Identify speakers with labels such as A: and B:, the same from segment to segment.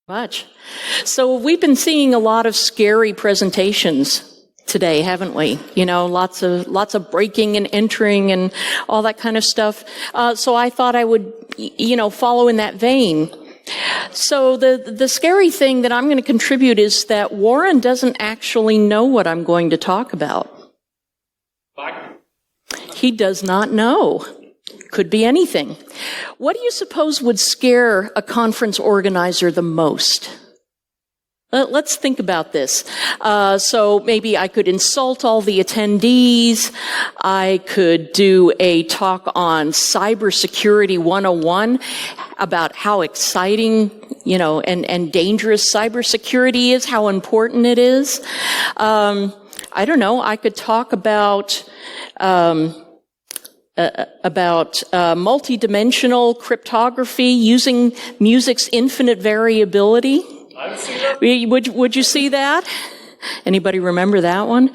A: Much. So we've been seeing a lot of scary presentations today, haven't we? Lots of breaking and entering and all that kind of stuff. So I thought I would, follow in that vein. So the scary thing that I'm going to contribute is that Warren doesn't actually know what I'm going to talk about. He does not know. Could be anything. What do you suppose would scare a conference organizer the most? Let's think about this. So maybe I could insult all the attendees. I could do a talk on cybersecurity 101 about how exciting, and dangerous cybersecurity is, how important it is. I don't know. I could talk about multidimensional cryptography using music's infinite variability.
B: I've seen that.
A: Would you see that? Anybody remember that one?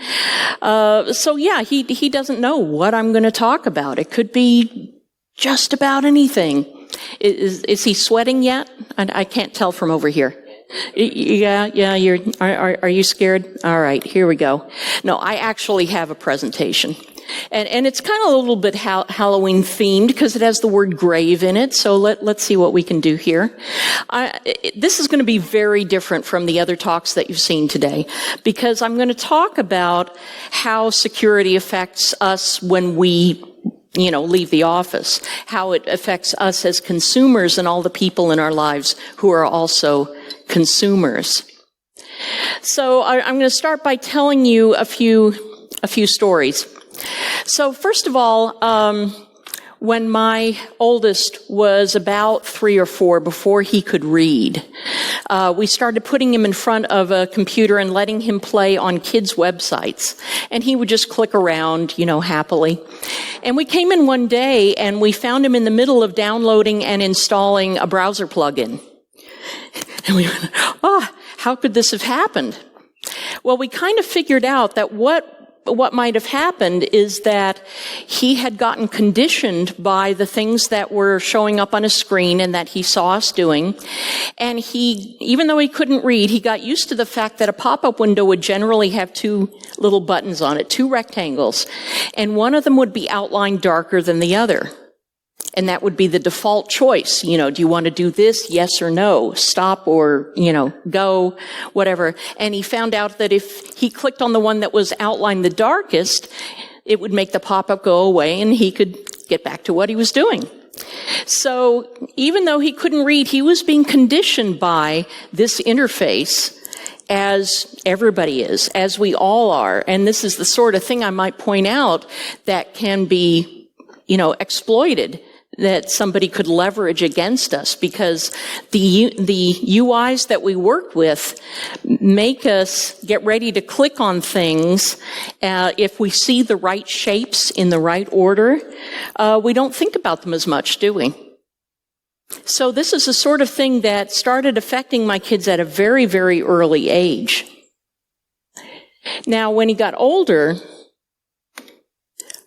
A: So yeah, he doesn't know what I'm going to talk about. It could be just about anything. Is he sweating yet? I can't tell from over here. Yeah, are you scared? All right, here we go. No, I actually have a presentation. And it's kind of a little bit Halloween themed because it has the word grave in it. So let's see what we can do here. This is going to be very different from the other talks that you've seen today because I'm going to talk about how security affects us when we leave the office, how it affects us as consumers and all the people in our lives who are also consumers. So I'm going to start by telling you a few stories. So first of all, when my oldest was about 3 or 4, before he could read, we started putting him in front of a computer and letting him play on kids' websites. And he would just click around, happily. And we came in one day and we found him in the middle of downloading and installing a browser plugin. And we went, how could this have happened? Well, we kind of figured out that what might have happened is that he had gotten conditioned by the things that were showing up on a screen and that he saw us doing. And even though he couldn't read, he got used to the fact that a pop-up window would generally have 2 little buttons on it, 2 rectangles. And one of them would be outlined darker than the other. And that would be the default choice. Do you want to do this? Yes or no? Stop or, go, whatever. And he found out that if he clicked on the one that was outlined the darkest, it would make the pop-up go away and he could get back to what he was doing. So even though he couldn't read, he was being conditioned by this interface as everybody is, as we all are. And this is the sort of thing I might point out that can be, exploited, that somebody could leverage against us because the UIs that we work with make us get ready to click on things. If we see the right shapes in the right order, we don't think about them as much, do we? So this is the sort of thing that started affecting my kids at a very, very early age. Now, when he got older,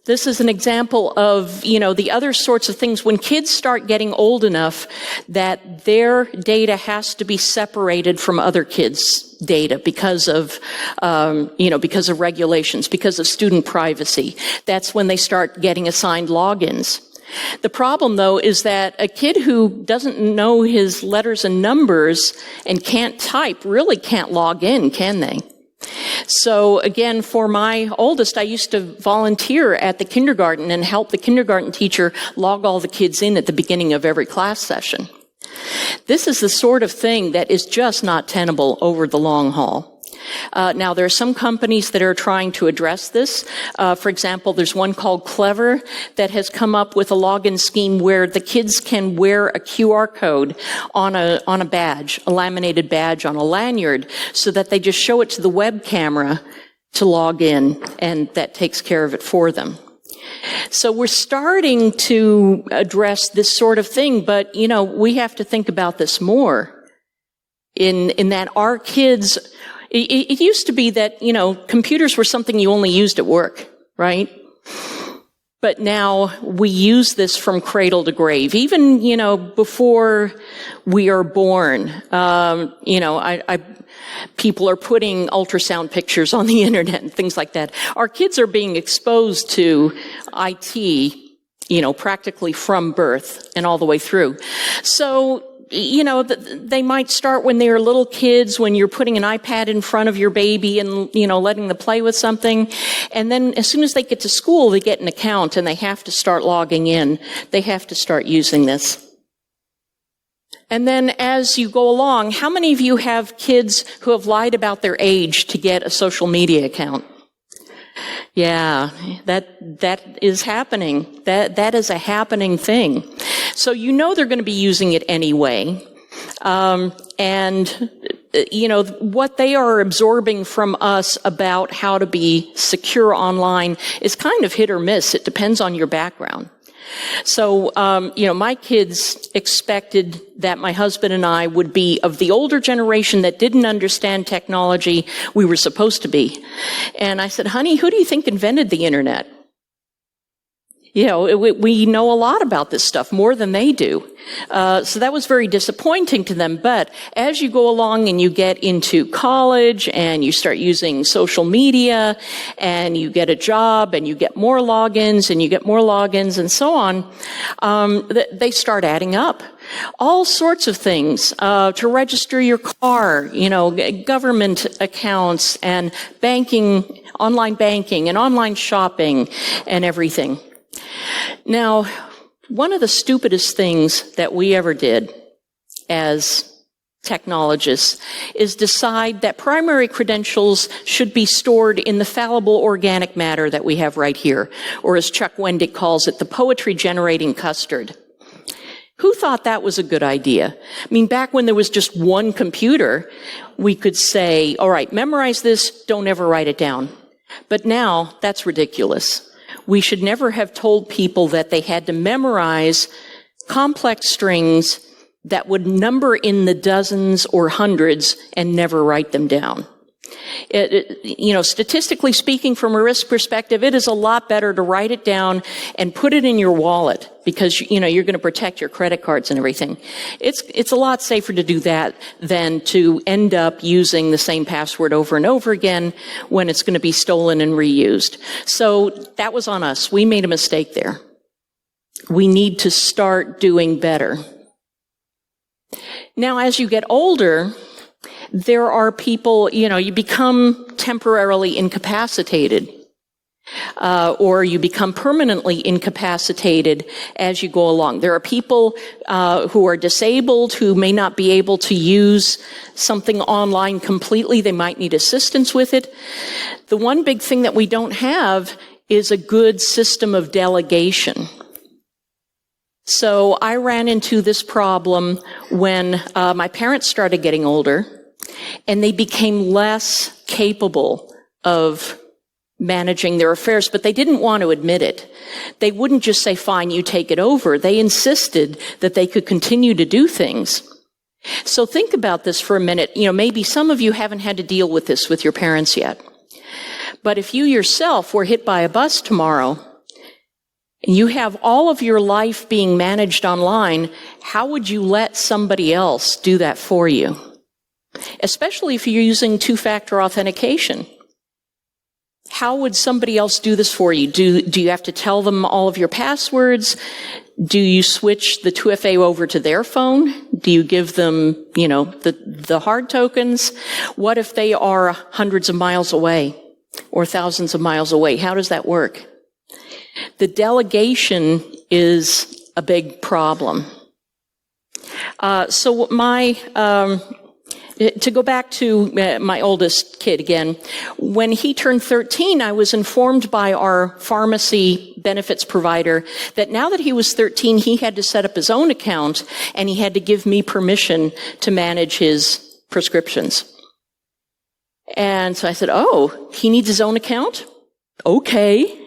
A: this is an example of, the other sorts of things. When kids start getting old enough that their data has to be separated from other kids' data because of regulations, because of student privacy, that's when they start getting assigned logins. The problem, though, is that a kid who doesn't know his letters and numbers and can't type really can't log in, can they? So again, for my oldest, I used to volunteer at the kindergarten and help the kindergarten teacher log all the kids in at the beginning of every class session. This is the sort of thing that is just not tenable over the long haul. Now, there are some companies that are trying to address this. For example, there's one called Clever that has come up with a login scheme where the kids can wear a QR code on a badge, a laminated badge on a lanyard, so that they just show it to the web camera to log in, and that takes care of it for them. So we're starting to address this sort of thing, but, we have to think about this more in that our kids. It used to be that, computers were something you only used at work, right? But now we use this from cradle to grave, even, before we are born. People are putting ultrasound pictures on the internet and things like that. Our kids are being exposed to IT, practically from birth and all the way through. So, they might start when they're little kids, when you're putting an iPad in front of your baby and, letting them play with something. And then as soon as they get to school, they get an account and they have to start logging in. They have to start using this. And then as you go along, how many of you have kids who have lied about their age to get a social media account? Yeah, that is happening. That is a happening thing. So they're going to be using it anyway. What they are absorbing from us about how to be secure online is kind of hit or miss. It depends on your background. So, my kids expected that my husband and I would be of the older generation that didn't understand technology we were supposed to be. And I said, honey, who do you think invented the internet? We know a lot about this stuff, more than they do. So that was very disappointing to them. But as you go along and you get into college and you start using social media and you get a job and you get more logins and you get more logins and so on, they start adding up. All sorts of things, to register your car, government accounts and banking, online banking and online shopping and everything. Now, one of the stupidest things that we ever did as technologists is decide that primary credentials should be stored in the fallible organic matter that we have right here, or as Chuck Wendy calls it, the poetry-generating custard. Who thought that was a good idea? I mean, back when there was just one computer, we could say, all right, memorize this, don't ever write it down. But now, that's ridiculous. We should never have told people that they had to memorize complex strings that would number in the dozens or hundreds and never write them down. Statistically speaking, from a risk perspective, it is a lot better to write it down and put it in your wallet because, you're going to protect your credit cards and everything. It's a lot safer to do that than to end up using the same password over and over again when it's going to be stolen and reused. So that was on us. We made a mistake there. We need to start doing better. Now, as you get older, there are people, you become temporarily incapacitated, or you become permanently incapacitated as you go along. There are people who are disabled who may not be able to use something online completely. They might need assistance with it. The one big thing that we don't have is a good system of delegation. So I ran into this problem when my parents started getting older. And they became less capable of managing their affairs, but they didn't want to admit it. They wouldn't just say, fine, you take it over. They insisted that they could continue to do things. So think about this for a minute. Maybe some of you haven't had to deal with this with your parents yet. But if you yourself were hit by a bus tomorrow, and you have all of your life being managed online, how would you let somebody else do that for you? Especially if you're using two-factor authentication. How would somebody else do this for you? Do you have to tell them all of your passwords? Do you switch the 2FA over to their phone? Do you give them, the hard tokens? What if they are hundreds of miles away or thousands of miles away? How does that work? The delegation is a big problem. To go back to my oldest kid again, when he turned 13, I was informed by our pharmacy benefits provider that now that he was 13, he had to set up his own account and he had to give me permission to manage his prescriptions. And so I said, oh, he needs his own account? Okay.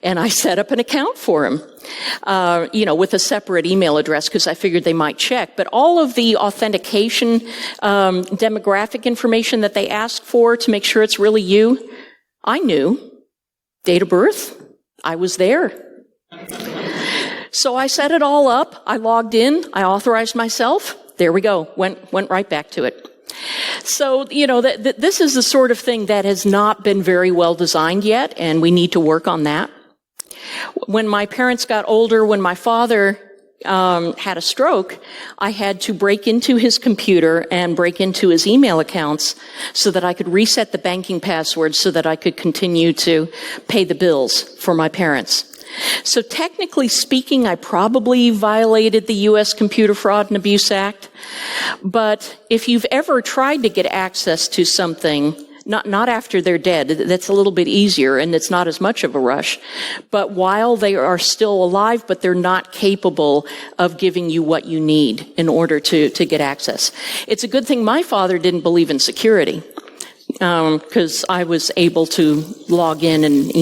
A: And I set up an account for him, with a separate email address because I figured they might check. But all of the authentication, demographic information that they ask for to make sure it's really you, I knew. Date of birth, I was there. So I set it all up. I logged in. I authorized myself. There we go. Went right back to it. So, this is the sort of thing that has not been very well designed yet, and we need to work on that. When my parents got older, when my father had a stroke, I had to break into his computer and break into his email accounts so that I could reset the banking passwords so that I could continue to pay the bills for my parents. So technically speaking, I probably violated the U.S. Computer Fraud and Abuse Act. But if you've ever tried to get access to something, not after they're dead, that's a little bit easier and it's not as much of a rush. But while they are still alive, but they're not capable of giving you what you need in order to get access. It's a good thing my father didn't believe in security, because I was able to log in and,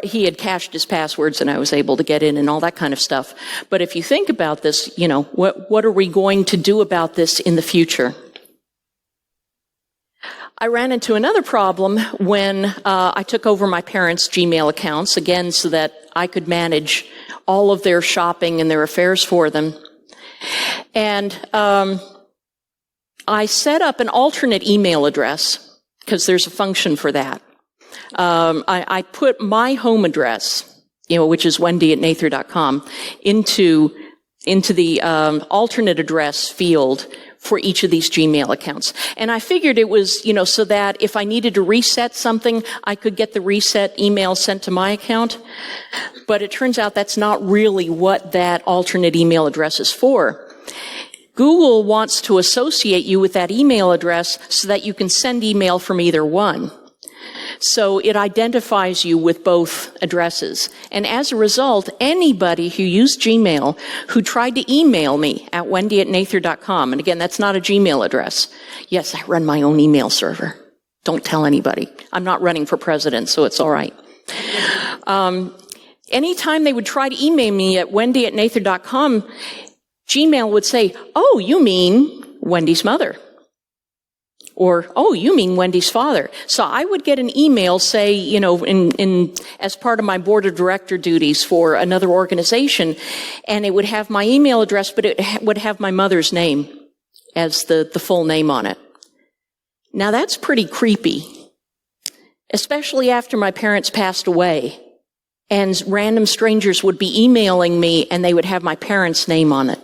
A: he had cached his passwords and I was able to get in and all that kind of stuff. But if you think about this, what are we going to do about this in the future? I ran into another problem when I took over my parents' Gmail accounts, again, so that I could manage all of their shopping and their affairs for them. And I set up an alternate email address, because there's a function for that. I put my home address, which is Wendy@Nather.com, into the alternate address field for each of these Gmail accounts. And I figured it was, so that if I needed to reset something, I could get the reset email sent to my account. But it turns out that's not really what that alternate email address is for. Google wants to associate you with that email address so that you can send email from either one. So it identifies you with both addresses. And as a result, anybody who used Gmail who tried to email me at Wendy@Nather.com, and again, that's not a Gmail address. Yes, I run my own email server. Don't tell anybody. I'm not running for president, so it's all right. Anytime they would try to email me at Wendy@Nather.com, Gmail would say, "Oh, you mean Wendy's mother." Or, "Oh, you mean Wendy's father." So I would get an email, say, as part of my board of director duties for another organization, and it would have my email address, but it would have my mother's name as the full name on it. Now that's pretty creepy, especially after my parents passed away, and random strangers would be emailing me, and they would have my parents' name on it.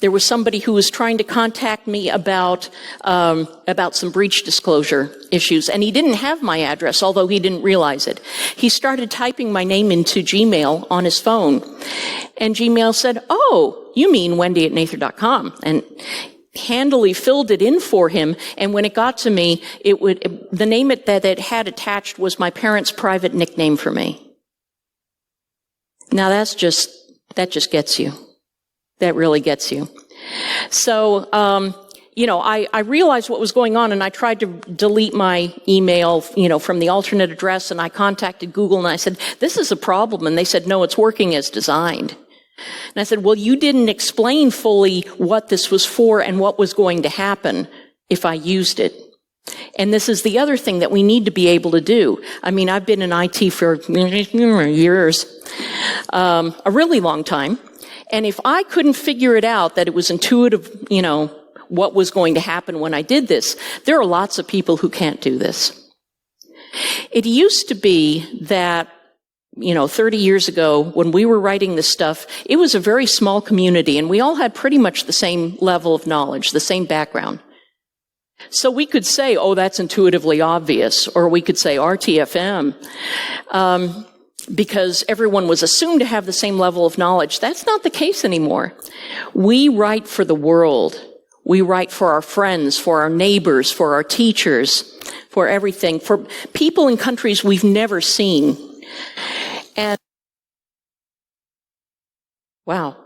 A: There was somebody who was trying to contact me about some breach disclosure issues, and he didn't have my address, although he didn't realize it. He started typing my name into Gmail on his phone, and Gmail said, "Oh, you mean Wendy@Nather.com," and handily filled it in for him. And when it got to me, the name that it had attached was my parents' private nickname for me. Now that just gets you. That really gets you. So, I realized what was going on, and I tried to delete my email, from the alternate address, and I contacted Google, and I said, "This is a problem." And they said, "No, it's working as designed." And I said, "Well, you didn't explain fully what this was for and what was going to happen if I used it." And this is the other thing that we need to be able to do. I mean, I've been in IT for years, a really long time. And if I couldn't figure it out, that it was intuitive, what was going to happen when I did this, there are lots of people who can't do this. It used to be that, 30 years ago, when we were writing this stuff, it was a very small community, and we all had pretty much the same level of knowledge, the same background. So we could say, "Oh, that's intuitively obvious," or we could say RTFM. Because everyone was assumed to have the same level of knowledge. That's not the case anymore. We write for the world. We write for our friends, for our neighbors, for our teachers, for everything, for people in countries we've never seen. And wow.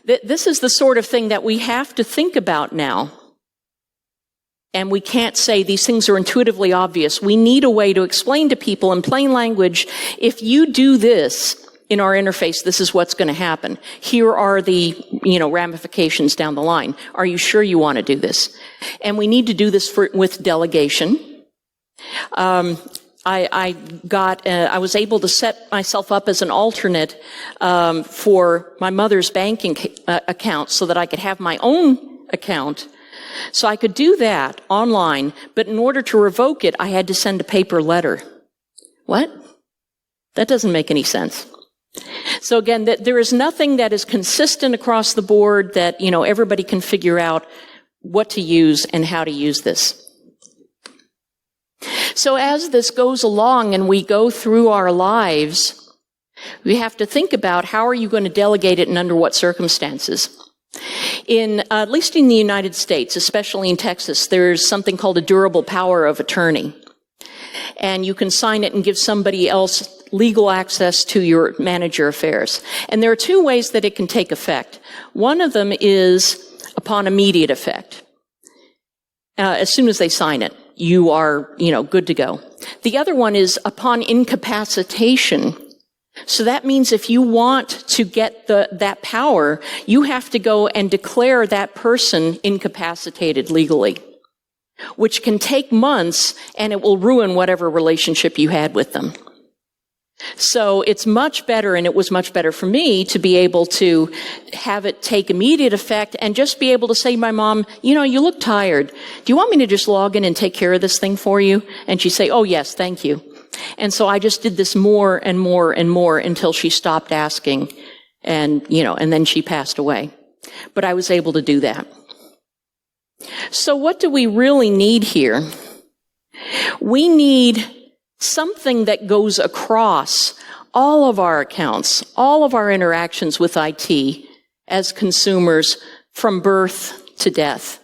A: This is the sort of thing that we have to think about now. And we can't say these things are intuitively obvious. We need a way to explain to people in plain language, if you do this in our interface, this is what's going to happen. Here are the, ramifications down the line. Are you sure you want to do this? And we need to do this with delegation. I was able to set myself up as an alternate for my mother's banking account so that I could have my own account. So I could do that online, but in order to revoke it, I had to send a paper letter. What? That doesn't make any sense. So again, there is nothing that is consistent across the board that, everybody can figure out what to use and how to use this. So as this goes along and we go through our lives, we have to think about how are you going to delegate it and under what circumstances. At least in the United States, especially in Texas, there's something called a durable power of attorney. And you can sign it and give somebody else legal access to your manager affairs. And there are two ways that it can take effect. One of them is upon immediate effect. As soon as they sign it, you are, good to go. The other one is upon incapacitation. So that means if you want to get that power, you have to go and declare that person incapacitated legally, which can take months, and it will ruin whatever relationship you had with them. So it's much better, and it was much better for me to be able to have it take immediate effect and just be able to say to my mom, you look tired. Do you want me to just log in and take care of this thing for you? And she'd say, oh yes, thank you. And so I just did this more and more and more until she stopped asking, and then she passed away. But I was able to do that. So what do we really need here? We need something that goes across all of our accounts, all of our interactions with IT as consumers from birth to death.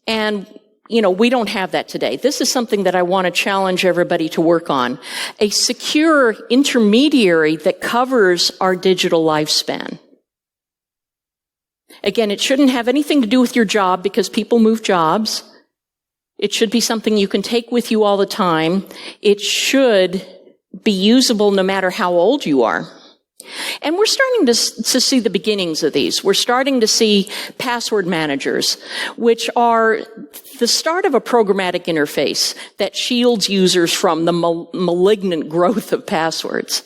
A: And, we don't have that today. This is something that I want to challenge everybody to work on. A secure intermediary that covers our digital lifespan. Again, it shouldn't have anything to do with your job because people move jobs. It should be something you can take with you all the time. It should be usable no matter how old you are. And we're starting to see the beginnings of these. We're starting to see password managers, which are the start of a programmatic interface that shields users from the malignant growth of passwords.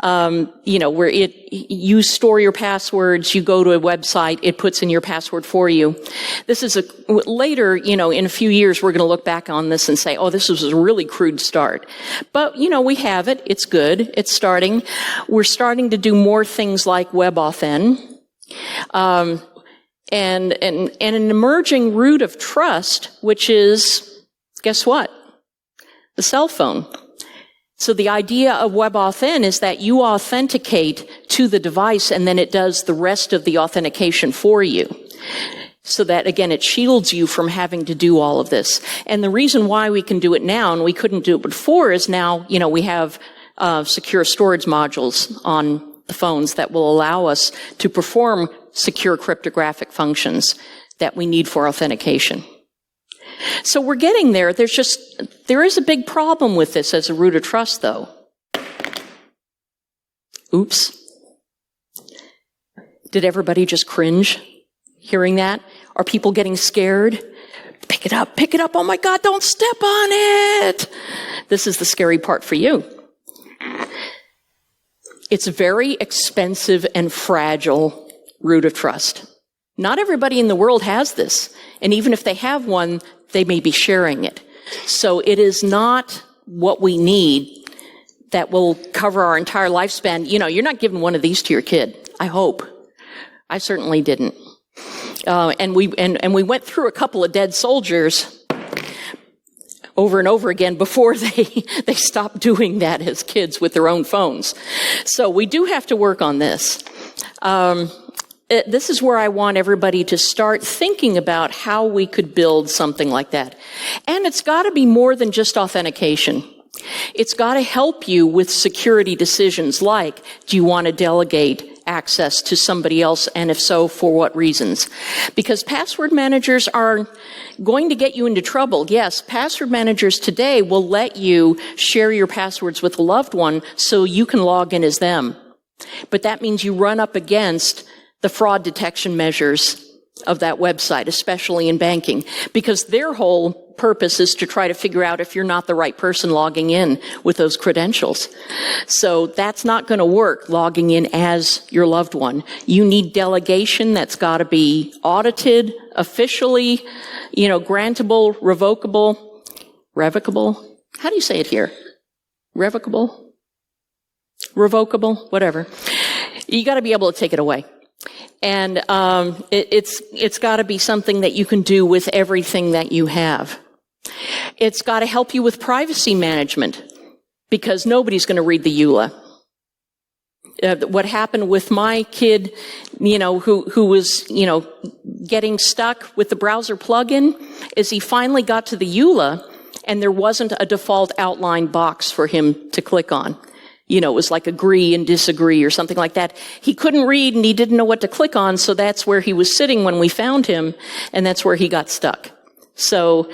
A: Where you store your passwords, you go to a website, it puts in your password for you. This is later, in a few years, we're going to look back on this and say, oh, this was a really crude start. But, we have it. It's good. It's starting. We're starting to do more things like WebAuthn. And an emerging root of trust, which is, guess what? The cell phone. So the idea of WebAuthn is that you authenticate to the device and then it does the rest of the authentication for you. So that, again, it shields you from having to do all of this. And the reason why we can do it now and we couldn't do it before is now, we have secure storage modules on the phones that will allow us to perform secure cryptographic functions that we need for authentication. So we're getting there. There is a big problem with this as a root of trust, though. Oops. Did everybody just cringe hearing that? Are people getting scared? Pick it up, oh my God, don't step on it! This is the scary part for you. It's very expensive and fragile root of trust. Not everybody in the world has this. And even if they have one, they may be sharing it. So it is not what we need that will cover our entire lifespan. You're not giving one of these to your kid. I hope. I certainly didn't. And we went through a couple of dead soldiers over and over again before they stopped doing that as kids with their own phones. So we do have to work on this. This is where I want everybody to start thinking about how we could build something like that. And it's got to be more than just authentication. It's got to help you with security decisions like, do you want to delegate access to somebody else, and if so, for what reasons? Because password managers are going to get you into trouble. Yes, password managers today will let you share your passwords with a loved one so you can log in as them. But that means you run up against the fraud detection measures of that website, especially in banking, because their whole purpose is to try to figure out if you're not the right person logging in with those credentials. So that's not going to work, logging in as your loved one. You need delegation that's got to be audited, officially, grantable, revocable. How do you say it here? Revocable? Whatever. You got to be able to take it away. And it's got to be something that you can do with everything that you have. It's got to help you with privacy management, because nobody's going to read the EULA. What happened with my kid, who was, getting stuck with the browser plugin, is he finally got to the EULA, and there wasn't a default outline box for him to click on. It was like agree and disagree or something like that. He couldn't read and he didn't know what to click on, so that's where he was sitting when we found him, and that's where he got stuck. So,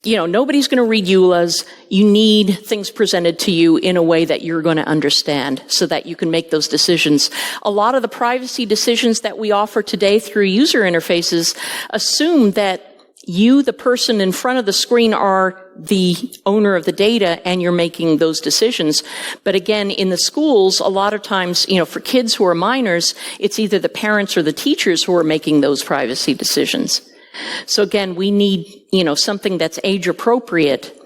A: nobody's going to read EULAs. You need things presented to you in a way that you're going to understand so that you can make those decisions. A lot of the privacy decisions that we offer today through user interfaces assume that you, the person in front of the screen, are the owner of the data and you're making those decisions. But again, in the schools, a lot of times, for kids who are minors, it's either the parents or the teachers who are making those privacy decisions. So again, we need, something that's age appropriate,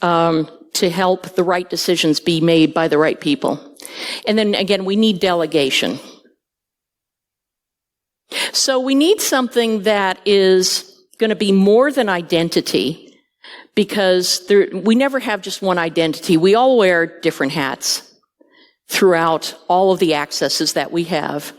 A: to help the right decisions be made by the right people. And then again, we need delegation. So we need something that is going to be more than identity, because we never have just one identity. We all wear different hats throughout all of the accesses that we have.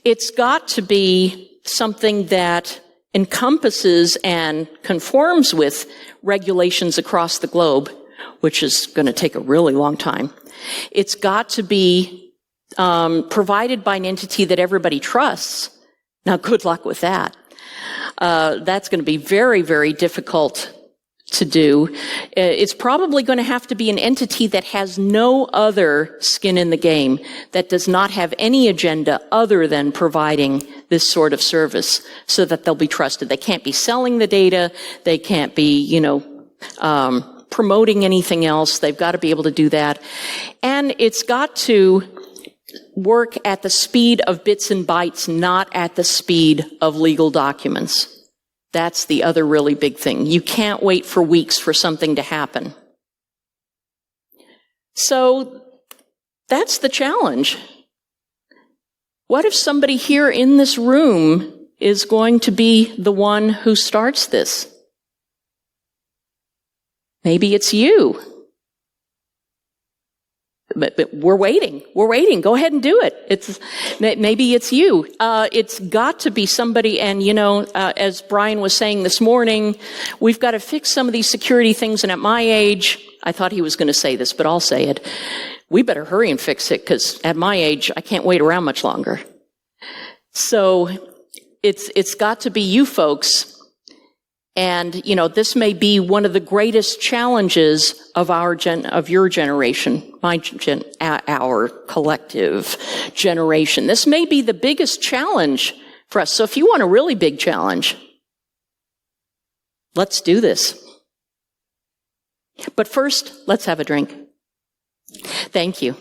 A: It's got to be something that encompasses and conforms with regulations across the globe, which is going to take a really long time. It's got to be provided by an entity that everybody trusts. Now, good luck with that. That's going to be very, very difficult to do. It's probably going to have to be an entity that has no other skin in the game, that does not have any agenda other than providing this sort of service, so that they'll be trusted. They can't be selling the data. They can't be, promoting anything else. They've got to be able to do that. And it's got to work at the speed of bits and bytes, not at the speed of legal documents. That's the other really big thing. You can't wait for weeks for something to happen. So that's the challenge. What if somebody here in this room is going to be the one who starts this? Maybe it's you. But we're waiting. Go ahead and do it. Maybe it's you. It's got to be somebody. And, as Brian was saying this morning, we've got to fix some of these security things. And at my age, I thought he was going to say this, but I'll say it. We better hurry and fix it, because at my age, I can't wait around much longer. So it's got to be you folks. And, this may be one of the greatest challenges of your generation, our collective generation. This may be the biggest challenge for us. So if you want a really big challenge, let's do this. But first, let's have a drink. Thank you.